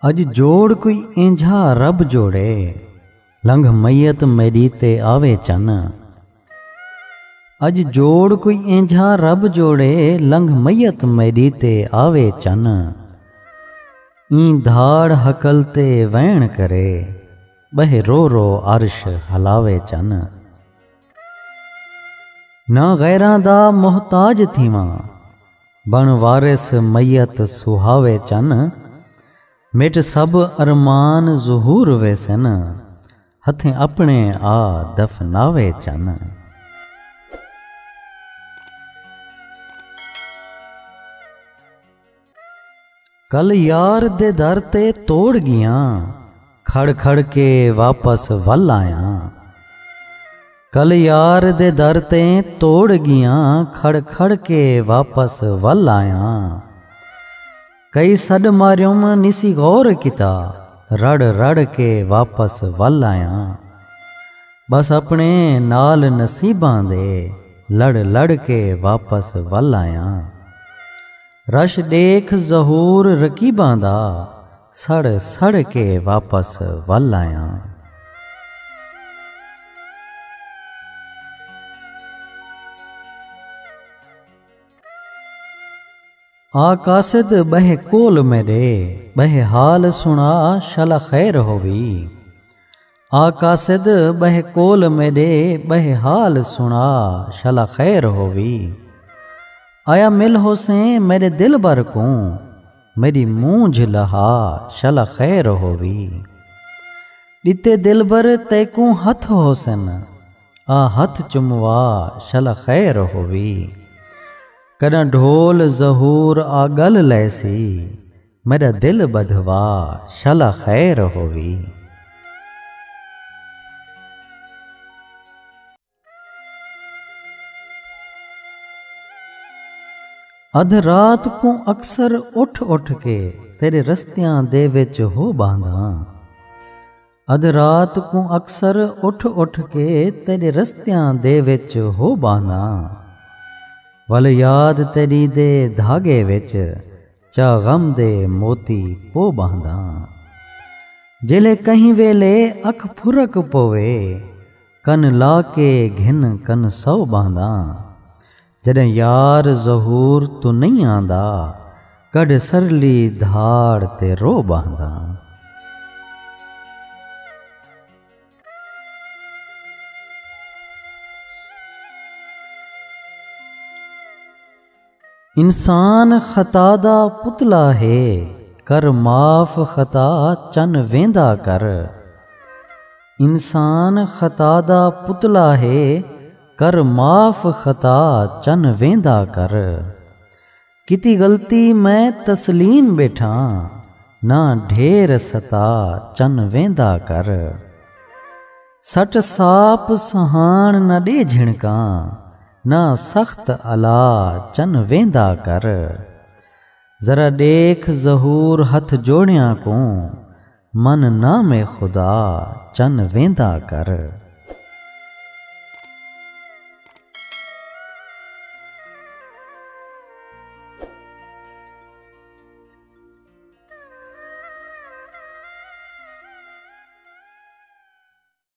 अज जोड़ कोई इंझा रब जोड़े, लंघ मैयत मेरी ते आवे चन। अज जोड़ कोई इंझा रब जोड़े, लंघ मैयत मेरी ते आवे चन। ई धाड़ हकल ते वैण करे, बह रो रो अर्श हलावे चन। ना गैरां दा मोहताज थीवां, बण वारिस मैयत सुहावे चन। मिट सब अरमान ज़ुहूर वेसन, हथें अपने आ दफनावे चन। कल यार दे दर ते तोड़ गियां, खड़ खड़ के वापस वल आया। कल यार दे दर ते तोड़ गियां, खड़ खड़ के वापस वल आया। कई सड मार्युम निसी गौर किता, रड़ रड़ के वापस वल आया। बस अपने नाल नसीबां दे, लड़ लड़ के वापस वल आया। रश देख ज़हूर रकीबां दा, सड़ सड़ के वापस वल आया। आकासिद बह कोल मेरे, बह हाल सुना शला खैर होवी। आकासिद बह कोल मेरे, बह हाल सुना शला खैर होवी। आया मिल होसें मेरे दिल बर को, मेरी मूंझ लहा शला खैर होवी। दिते दिल बर तैकू हथ होसन, आ हथ चुमवा शला खैर होवी। कदा ढोल ज़हूर आगल लैसी, मेरा दिल बधवा शला खैर होवी। अध रात को अक्सर उठ उठ के, तेरे रस्तियां दे विच हो बांधा। अध रात को अक्सर उठ उठ के, तेरे रस्तियां दे विच हो बांधा। वल याद तेरी दे धागे विच, चा गम दे मोती पो बांधा। जिले कहीं वेले अख फुरक पोवे, कन लाके घिन कन सौ बांधा। जॾहिं यार ज़हूर तू नहीं आंदा, कढ सरली धाड़ ते रो बांधा। इंसान खता दा पुतला है, कर माफ खता चन वेंदा कर। इंसान खता दा पुतला है, कर माफ खता चन वेंदा कर। किती गलती मैं तस्लीम बैठा, ना ढेर सता चन वेंदा कर। सट साप सहान न दे झिणका, ना सख्त अला चन वेंदा कर। जरा देख ज़हूर हथ जोड़ियां को, मन ना में खुदा चन वेंदा कर।